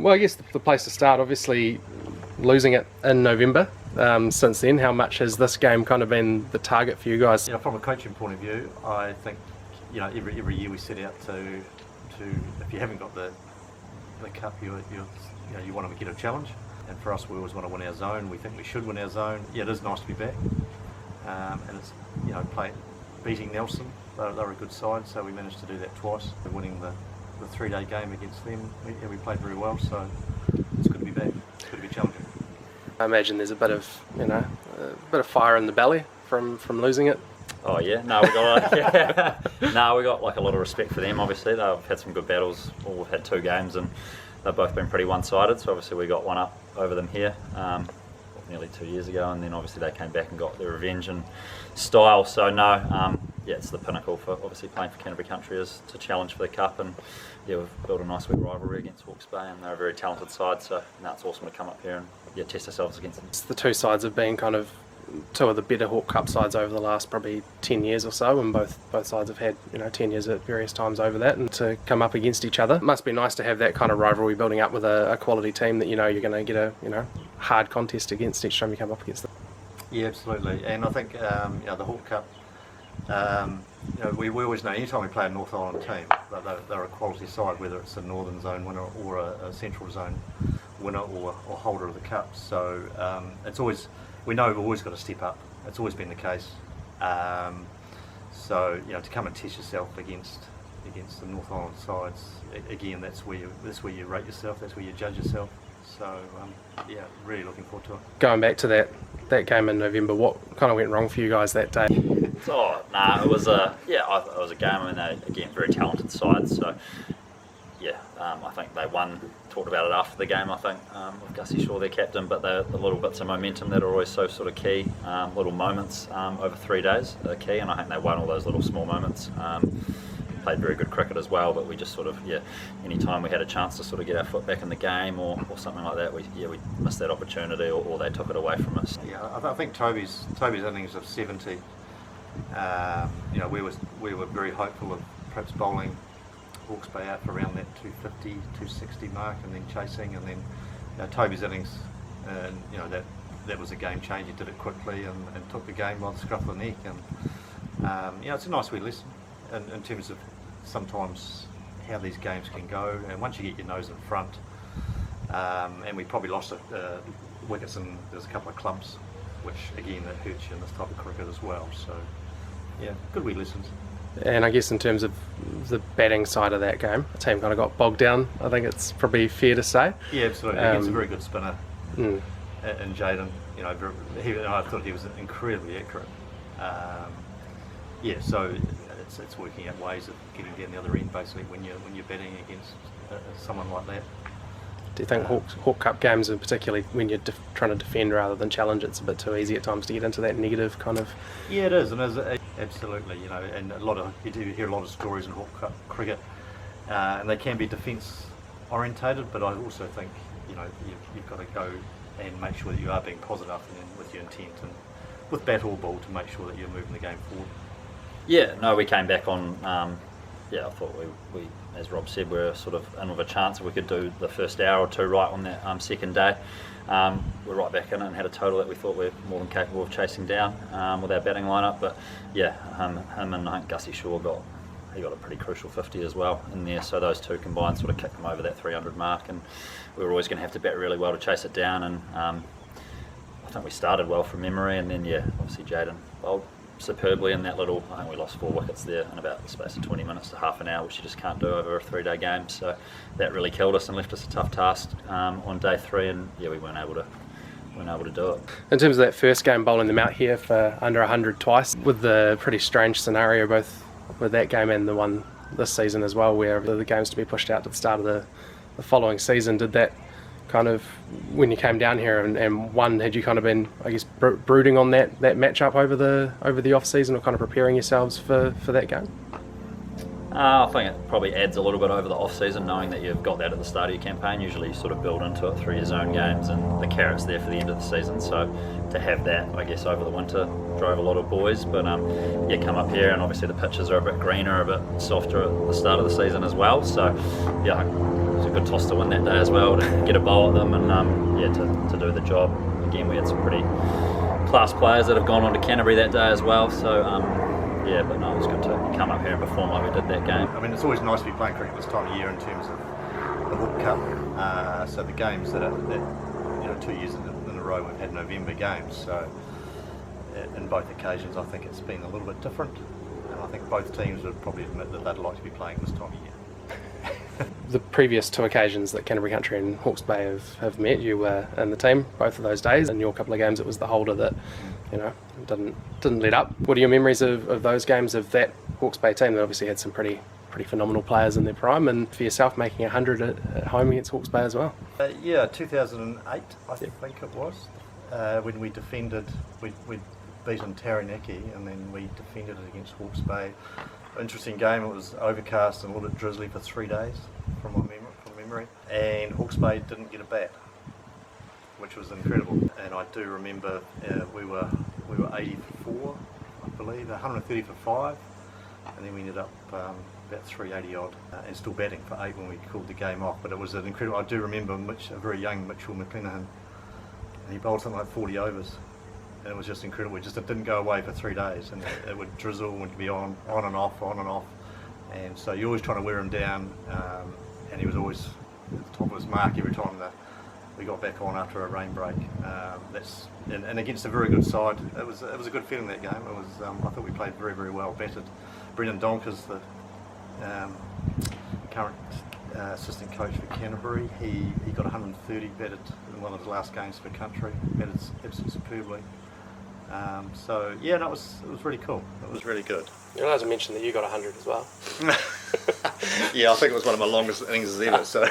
Well, I guess the place to start, obviously, losing it in November. Since then, how much has this game kind of been the target for you guys? From a coaching point of view, I think every year we set out to if you haven't got the cup, you want to get a challenge. And for us, we always want to win our zone. We think we should win our zone. Yeah, it is nice to be back, and it's beating Nelson. They're a good side, so we managed to do that twice. Winning the 3-day game against them, we played very well. So it's good to be back. It's good to be challenging. I imagine there's a bit of fire in the belly from losing it. Oh yeah, no, we got like a lot of respect for them. Obviously, they've had some good battles. We've had 2 games, and they've both been pretty one-sided. So obviously, we got one up over them here nearly 2 years ago, and then obviously they came back and got their revenge and style. So no, it's the pinnacle for obviously playing for Canterbury Country is to challenge for the cup, and yeah, we've built a nice wee rivalry against Hawke's Bay, and they're a very talented side. So now it's awesome to come up here and test ourselves against them. The two sides have been kind of 2 of the better Hawke Cup sides over the last probably 10 years or so, and both sides have had 10 years at various times over that, and to come up against each other, it must be nice to have that kind of rivalry building up with a quality team that you're going to get a hard contest against each time you come up against them. Yeah, absolutely, and I think the Hawke Cup, we always know anytime we play a North Island team, they're a quality side, whether it's a Northern Zone winner or a Central Zone winner or holder of the cup. So it's always, we know we've always got to step up. It's always been the case. So to come and test yourself against the North Island sides, again, that's where you rate yourself. That's where you judge yourself. So really looking forward to it. Going back to that game in November, what kind of went wrong for you guys that day? It was a game. I mean, they again very talented sides. So I think they won. Talked about it after the game, I think, with Gussie Shaw, their captain, but the little bits of momentum that are always so sort of key, little moments over 3 days are key, and I think they won all those little small moments. Played very good cricket as well, but we just sort of, any time we had a chance to sort of get our foot back in the game or something like that, we missed that opportunity or they took it away from us. Yeah, I think Toby's innings of 70, we were very hopeful of perhaps bowling Hawke's Bay out for around that 250, 260 mark, and then chasing, and then Toby's innings, and that was a game changer. He did it quickly and took the game by the scruff of the neck, and it's a nice wee lesson in terms of sometimes how these games can go. And once you get your nose in front, and we probably lost wickets, and there's a couple of clumps, which again that hurts you in this type of cricket as well. So good wee lessons. And I guess in terms of the batting side of that game, the team kind of got bogged down, I think it's probably fair to say. Yeah, absolutely. He's a very good spinner. And Jaden, I thought he was incredibly accurate. So it's working out ways of getting down the other end, basically, when you're batting against someone like that. Do you think Hawke Cup games, and particularly when you're trying to defend rather than challenge, it's a bit too easy at times to get into that negative kind of? Yeah, it is, and absolutely, and you do hear a lot of stories in Hawke Cup cricket, and they can be defence orientated, but I also think you've got to go and make sure that you are being positive and with your intent and with bat or ball to make sure that you're moving the game forward. Yeah, no, we came back on. I thought we, as Rob said, we're sort of in with a chance if we could do the first hour or 2 right on that second day. We're right back in it and had a total that we thought we were more than capable of chasing down with our batting lineup. But him and I think Gussie Shaw got a pretty crucial 50 as well in there. So those 2 combined sort of kicked them over that 300 mark, and we were always going to have to bat really well to chase it down. And I think we started well from memory, and then obviously Jaden bowled superbly in that little, I think we lost 4 wickets there in about the space of 20 minutes to half an hour, which you just can't do over a 3-day game. So that really killed us and left us a tough task on day 3, and we weren't able to do it. In terms of that first game, bowling them out here for under 100 twice, with the pretty strange scenario both with that game and the one this season as well, where the games to be pushed out to the start of the following season, did that kind of, when you came down here and won, had you kind of been, I guess, brooding on that matchup over the off season, or kind of preparing yourselves for that game? I think it probably adds a little bit over the off season, knowing that you've got that at the start of your campaign. Usually you sort of build into it through your zone games, and the carrot's there for the end of the season. So to have that, I guess, over the winter drove a lot of boys. But come up here, and obviously the pitches are a bit greener, a bit softer at the start of the season as well. So it was a good toss to win that day as well, to get a bowl at them and to do the job. Again, we had some pretty class players that have gone on to Canterbury that day as well, so but no, it was good to come up here and perform like we did that game. I mean, it's always nice to be playing cricket this time of year in terms of the Hawke Cup. So the games that 2 years in a row we've had November games. So in both occasions, I think it's been a little bit different, and I think both teams would probably admit that they'd like to be playing this time of year. The previous 2 occasions that Canterbury Country and Hawke's Bay have met, you were in the team both of those days. In your couple of games, it was the holder that, didn't let up. What are your memories of those games, of that Hawke's Bay team that obviously had some pretty phenomenal players in their prime, and for yourself making 100 at home against Hawke's Bay as well? 2008 I think it was, when we defended, we'd beaten Taranaki and then we defended it against Hawke's Bay. Interesting game. It was overcast and a little bit drizzly for 3 days from memory, and Hawke's Bay didn't get a bat, which was incredible. And I do remember we were 84, I believe, 130 for 5, and then we ended up about 380 odd and still batting for 8 when we called the game off. But it was an incredible. I do remember a very young Mitchell McClenaghan, and he bowled something like 40 overs. And it was just incredible. It didn't go away for 3 days, and it would drizzle and would be on and off, and so you're always trying to wear him down. And he was always at the top of his mark every time that we got back on after a rain break. And against a very good side. It was a good feeling that game. It was. I thought we played very, very well. Batted. Brendan Donkers, the current assistant coach for Canterbury, he got 130, batted in one of his last games for country. Batted absolutely superbly. It was really cool. It was really good. You're allowed to mention that you got 100 as well. Yeah, I think it was one of my longest innings ever. So,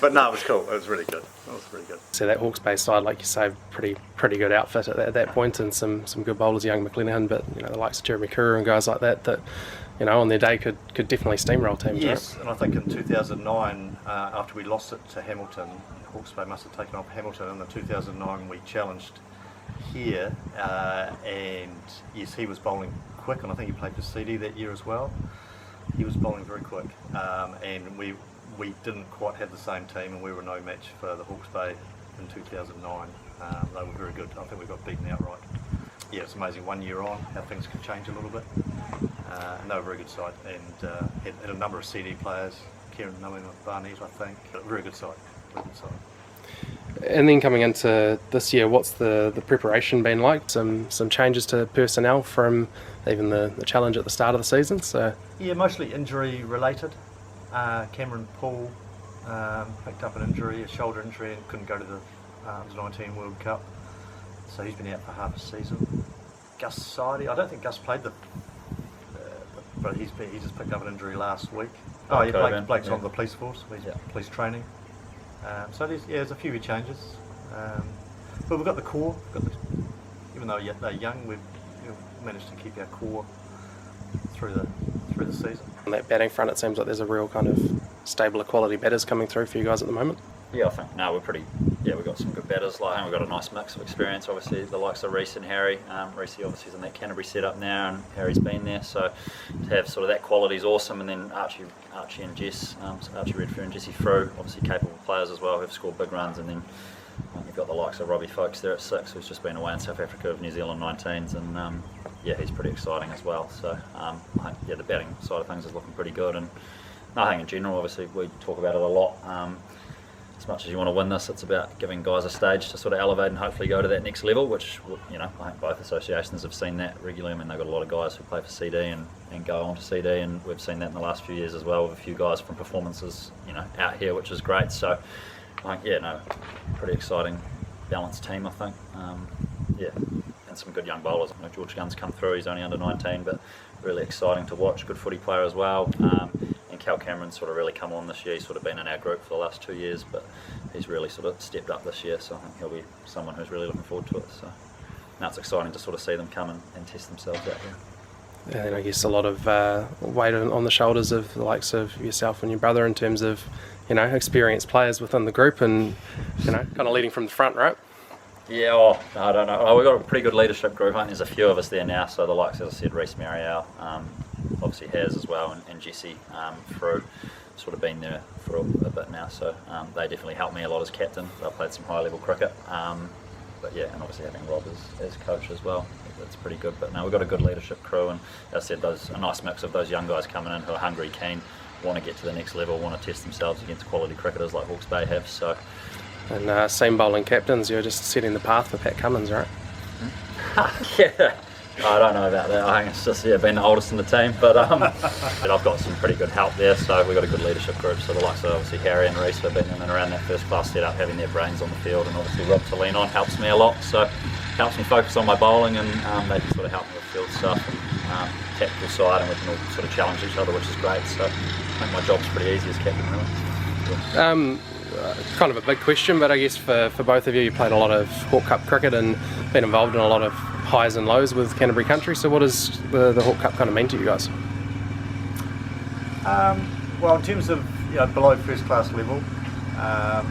but no, it was cool. It was really good. It was really good. So that Hawke's Bay side, like you say, pretty good outfit at that point, and some good bowlers, young McClenaghan, but the likes of Jeremy Kuru and guys like that on their day could definitely steamroll teams. Yes, right? and I think in 2009, after we lost it to Hamilton, Hawke's Bay must have taken off Hamilton. In the 2009, we challenged here, and yes, he was bowling quick, and I think he played for CD that year as well. He was bowling very quick, and we didn't quite have the same team, and we were no match for the Hawke's Bay in 2009. They were very good. I think we got beaten outright. Yeah, it's amazing 1 year on how things can change a little bit. And they were a very good side, and had a number of CD players. Kieran Barnett, I think. But a very good side. Very good side. And then coming into this year, what's the preparation been like? Some changes to personnel from even the challenge at the start of the season. So yeah, mostly injury related. Cameron Poole picked up an injury, a shoulder injury, and couldn't go to the '19 World Cup. So he's been out for half a season. Gus Sidey, I don't think Gus played but he just picked up an injury last week. Oh yeah, Blake's on the police force. He's police training. So there's a few changes, but we've got the core. Even though they're young, we've managed to keep our core through the season. On that batting front, it seems like there's a real kind of stable of quality batters coming through for you guys at the moment. Yeah, I think we've got some good batters. I think we've got a nice mix of experience. Obviously, the likes of Reece and Harry. Reece obviously is in that Canterbury setup now, and Harry's been there. So to have sort of that quality is awesome. And then Archie and Jess, Archie Redfern and Jesse Frew, obviously capable players as well, who've scored big runs. And then you've got the likes of Robbie Folkes there at 6, who's just been away in South Africa of New Zealand 19s, and he's pretty exciting as well. So I think the batting side of things is looking pretty good. And I think in general, obviously we talk about it a lot. As much as you want to win this, it's about giving guys a stage to sort of elevate and hopefully go to that next level, which I think both associations have seen that regularly. I mean, they've got a lot of guys who play for CD and go on to CD, and we've seen that in the last few years as well, with a few guys from performances out here, which is great. So I think pretty exciting, balanced team, I think. And some good young bowlers. George Gunn's come through, he's only under 19, but really exciting to watch, good footy player as well. And Cal Cameron's sort of really come on this year. He's sort of been in our group for the last 2 years, but he's really sort of stepped up this year, so I think he'll be someone who's really looking forward to it. So now it's exciting to sort of see them come and test themselves out here. And I guess a lot of weight on the shoulders of the likes of yourself and your brother in terms of experienced players within the group, and kind of leading from the front, right? Yeah, I don't know. We've got a pretty good leadership group. I think there's a few of us there now. So the likes, as I said, Reece Marial, obviously Haz as well, and Jesse Frew. sort of been there for a bit now, so they definitely helped me a lot as captain. I played some high level cricket, but yeah, and obviously having Rob as coach as well, that's pretty good. But no, we've got a good leadership crew, and as I said, a nice mix of those young guys coming in who are hungry, keen, want to get to the next level, want to test themselves against quality cricketers like Hawke's Bay have. So, And seam bowling captains, you're just setting the path for Pat Cummins, right? yeah. I don't know about that. I think it's just being the oldest in the team, but I've got some pretty good help there. So we've got a good leadership group. So the likes of obviously Harry and Reece have been in and around that first class setup, having their brains on the field, and obviously Rob to lean on helps me a lot. So helps me focus on my bowling, and they can sort of help me with field stuff and tactical side, and we can all sort of challenge each other, which is great. So I think my job's pretty easy as captain, really. Yeah. Kind of a big question, but I guess for both of you, you played a lot of Hawke Cup cricket and been involved in a lot of highs and lows with Canterbury Country. So what does the Hawke Cup kind of mean to you guys? Well, in terms of below first class level,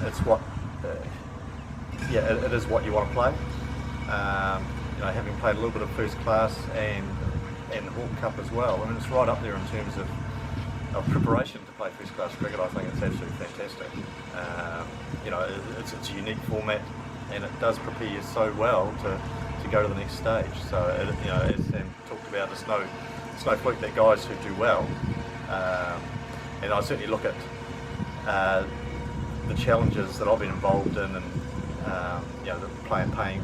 it's what it is what you want to play. Having played a little bit of first class and the Hawke Cup as well, I mean, it's right up there in terms of preparation to play first class cricket. I think it's absolutely fantastic. It's a unique format, and it does prepare you so well to go to the next stage. So as Sam talked about, it's no fluke that guys who do well, and I certainly look at the challenges that I've been involved in, and playing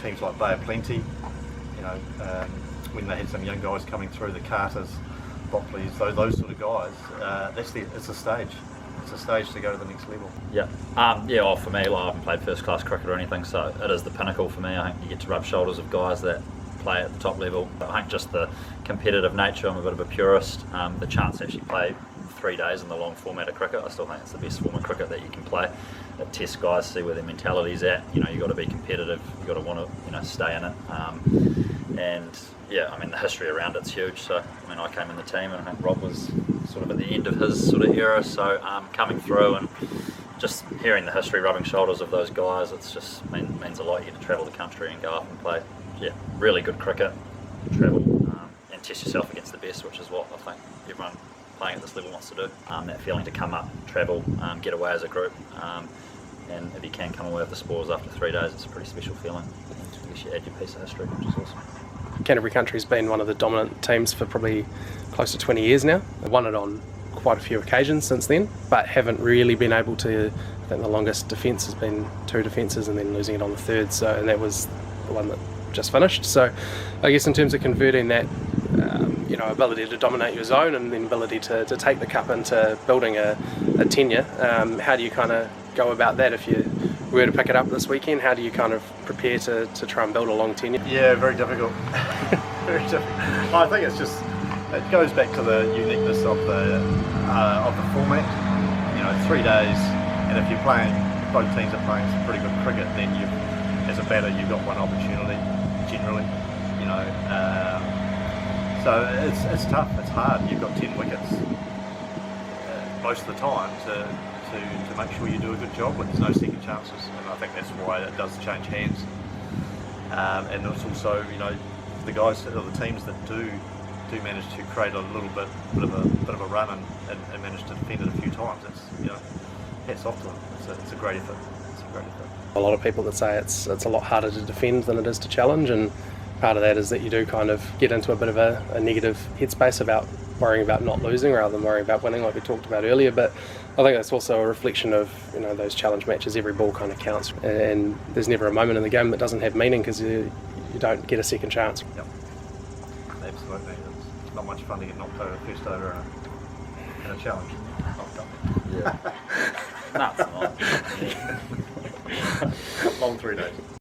teams like Bay of Plenty, when they had some young guys coming through, the Carters, Bockleys, those sort of guys, it's a stage. It's a stage to go to the next level. Yeah, well, for me, I haven't played first class cricket or anything, so it is the pinnacle for me. I think you get to rub shoulders of guys that play at the top level. I think just the competitive nature, I'm a bit of a purist. The chance to actually play 3 days in the long format of cricket, I still think it's the best form of cricket that you can play. It tests guys, see where their mentality's at. You've got to be competitive, you've got to want to stay in it. And yeah, I mean, the history around it's huge. So I mean, I came in the team, and I think Rob was sort of at the end of his sort of era. So coming through and just hearing the history, rubbing shoulders of those guys, it's just means a lot. You get to travel the country and go up and play, really good cricket, travel and test yourself against the best, which is what I think everyone playing at this level wants to do. That feeling to come up, travel, get away as a group, and if you can come away with the spoils after 3 days, it's a pretty special feeling. And I guess you add your piece of history, which is awesome. Canterbury Country's been one of the dominant teams for probably close to 20 years now. They've won it on quite a few occasions since then, but haven't really been able to. I think the longest defence has been 2 defences and then losing it on the third, and that was the one that just finished. So I guess in terms of converting that ability to dominate your zone and then ability to take the cup into building a tenure, how do you kind of go about that? If you were to pick it up this weekend, how do you kind of prepare to try and build a long tenure? Yeah, very difficult. Very difficult. I think it goes back to the uniqueness of the format. 3 days, and if both teams are playing some pretty good cricket, then as a batter you've got one opportunity generally. So it's tough. It's hard. You've got 10 wickets most of the time to make sure you do a good job when there's no second chances, and I think that's why it does change hands. And it's also the guys or the teams that do manage to create a little bit of a run and manage to defend it a few times. It's hats off to them. It's a great effort. A lot of people that say it's a lot harder to defend than it is to challenge, and part of that is that you do kind of get into a bit of a negative headspace about worrying about not losing rather than worrying about winning, like we talked about earlier. But I think that's also a reflection of those challenge matches. Every ball kind of counts, and there's never a moment in the game that doesn't have meaning because you don't get a second chance. Yep, absolutely. It's not much fun to get knocked over first over in a challenge. Yeah. No, it's not. Long 3 days.